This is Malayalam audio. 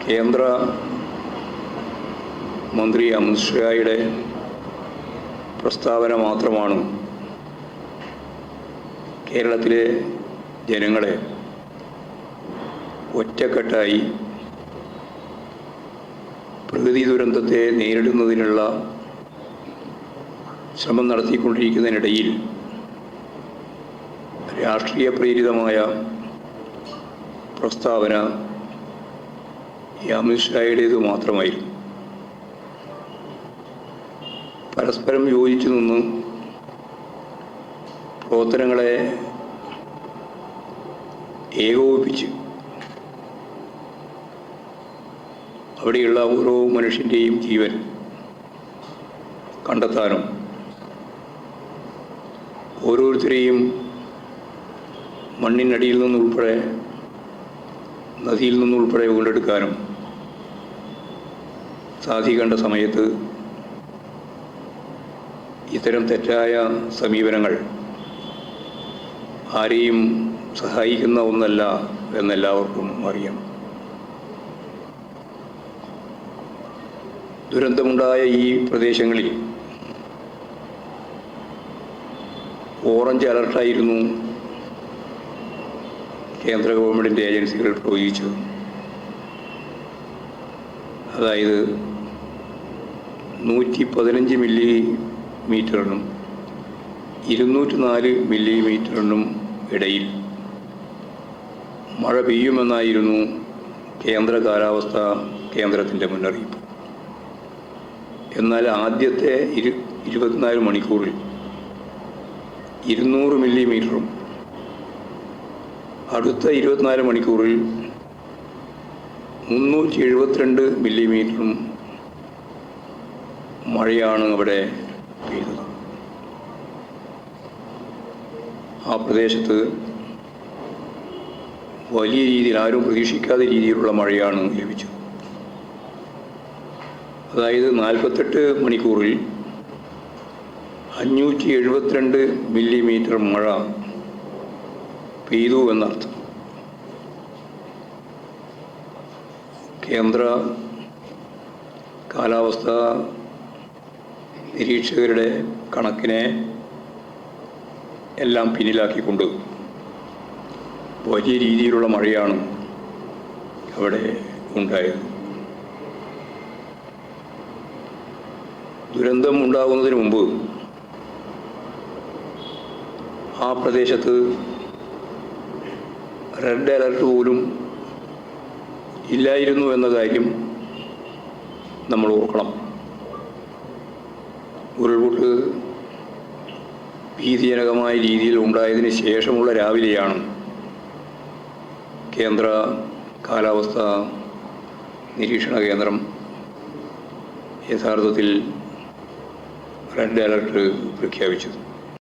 കേന്ദ്ര മന്ത്രി അമിത് ഷായുടെ പ്രസ്താവന മാത്രമാണ് കേരളത്തിലെ ജനങ്ങളെ ഒറ്റക്കെട്ടായി പ്രകൃതി ദുരന്തത്തെ നേരിടുന്നതിനുള്ള ശ്രമം നടത്തിക്കൊണ്ടിരിക്കുന്നതിനിടയിൽ രാഷ്ട്രീയ പ്രേരിതമായ പ്രസ്താവന അമിത് ഷായുടേത് മാത്രമായിരുന്നു. പരസ്പരം യോജിച്ചു നിന്ന് പ്രവർത്തനങ്ങളെ ഏകോപിപ്പിച്ച് അവിടെയുള്ള ഓരോ മനുഷ്യൻ്റെയും ജീവൻ കണ്ടെത്താനും ഓരോരുത്തരെയും മണ്ണിനടിയിൽ നിന്നുൾപ്പെടെ നദിയിൽ നിന്നുൾപ്പെടെ വീണ്ടെടുക്കാനും സാധിക്കേണ്ട സമയത്ത് ഇത്തരം തെറ്റായ സമീപനങ്ങൾ ആരെയും സഹായിക്കുന്ന ഒന്നല്ല എന്നെല്ലാവർക്കും അറിയാം. ദുരന്തമുണ്ടായ ഈ പ്രദേശങ്ങളിൽ ഓറഞ്ച് അലർട്ടായിരുന്നു കേന്ദ്ര ഗവൺമെൻറ്റിൻ്റെ ഏജൻസികൾ പ്രയോഗിച്ചത്. അതായത് 115 മില്ലിമീറ്ററിനും 204 മില്ലിമീറ്ററിനും ഇടയിൽ മഴ പെയ്യുമെന്നായിരുന്നു കേന്ദ്ര കാലാവസ്ഥാ കേന്ദ്രത്തിൻ്റെ മുന്നറിയിപ്പ്. എന്നാൽ ആദ്യത്തെ 24 മണിക്കൂറിൽ 200 മില്ലിമീറ്ററും അടുത്ത 24 മണിക്കൂറിൽ 372 മില്ലിമീറ്ററും മഴയാണ് അവിടെ പെയ്തത്. ആ പ്രദേശത്ത് വലിയ രീതിയിൽ ആരും പ്രതീക്ഷിക്കാത്ത രീതിയിലുള്ള മഴയാണ് ലഭിച്ചത്. അതായത് 48 മണിക്കൂറിൽ 572 മില്ലിമീറ്റർ മഴ പെയ്തു എന്നർത്ഥം. കേന്ദ്ര കാലാവസ്ഥാ നിരീക്ഷകരുടെ കണക്കിനെ എല്ലാം പിന്നിലാക്കിക്കൊണ്ട് വലിയ രീതിയിലുള്ള മഴയാണ് അവിടെ ഉണ്ടായത്. ദുരന്തം ഉണ്ടാകുന്നതിന് മുമ്പ് ആ പ്രദേശത്ത് റെഡ് അലർട്ട് പോലും ഇല്ലായിരുന്നു എന്ന കാര്യം നമ്മൾ ഓർക്കണം. ഉരുൾപൊട്ട് ഭീതിജനകമായ രീതിയിൽ ഉണ്ടായതിന് ശേഷമുള്ള രാവിലെയാണ് കേന്ദ്ര കാലാവസ്ഥാ നിരീക്ഷണ കേന്ദ്രം യഥാർത്ഥത്തിൽ റെഡ് അലർട്ട് പ്രഖ്യാപിച്ചത്.